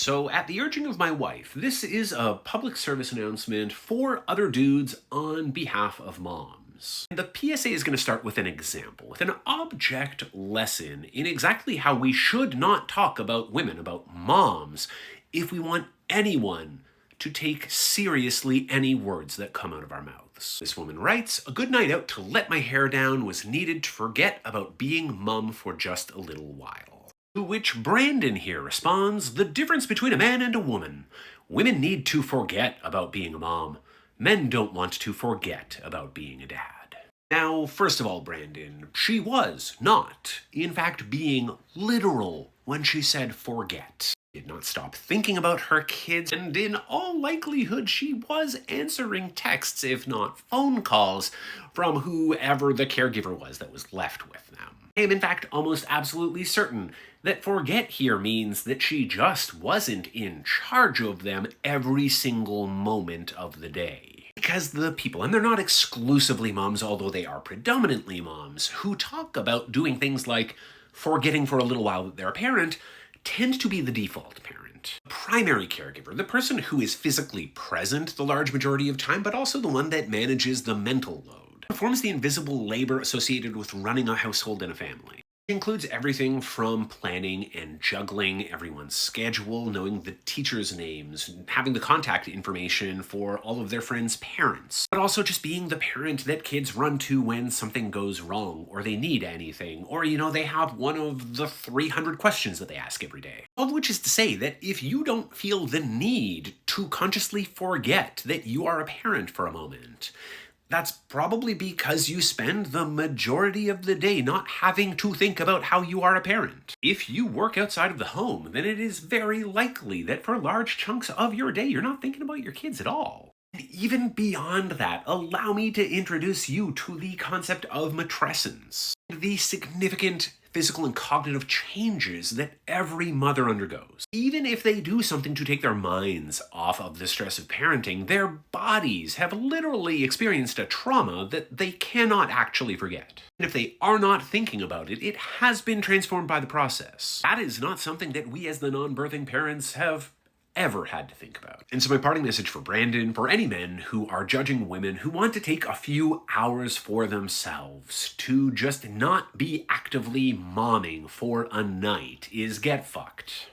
So, at the urging of my wife, this is a public service announcement for other dudes on behalf of moms. The PSA is going to start with an example, with an object lesson in exactly how we should not talk about women, about moms, if we want anyone to take seriously any words that come out of our mouths. This woman writes, "A good night out to let my hair down was needed to forget about being mum for just a little while." To which Brandon here responds, "The difference between a man and a woman. Women need to forget about being a mom. Men don't want to forget about being a dad." Now, first of all, Brandon, she was not, in fact, being literal when she said forget. She did not stop thinking about her kids, and in all likelihood, she was answering texts, if not phone calls, from whoever the caregiver was that was left with them. I am in fact almost absolutely certain that forget here means that she just wasn't in charge of them every single moment of the day. Because the people, and they're not exclusively moms, although they are predominantly moms, who talk about doing things like forgetting for a little while that they're a parent, tend to be the default parent. Primary caregiver, the person who is physically present the large majority of time, but also the one that manages the mental load, performs the invisible labor associated with running a household and a family. It includes everything from planning and juggling everyone's schedule, knowing the teachers' names, having the contact information for all of their friends' parents, but also just being the parent that kids run to when something goes wrong, or they need anything, or, they have one of the 300 questions that they ask every day. All of which is to say that if you don't feel the need to consciously forget that you are a parent for a moment, that's probably because you spend the majority of the day not having to think about how you are a parent. If you work outside of the home, then it is very likely that for large chunks of your day, you're not thinking about your kids at all. And even beyond that, allow me to introduce you to the concept of matrescence, the significant physical and cognitive changes that every mother undergoes. Even if they do something to take their minds off of the stress of parenting, their bodies have literally experienced a trauma that they cannot actually forget. And if they are not thinking about it, it has been transformed by the process. That is not something that we as the non-birthing parents have ever had to think about. And so my parting message for Brandon, for any men who are judging women who want to take a few hours for themselves to just not be actively momming for a night, is get fucked.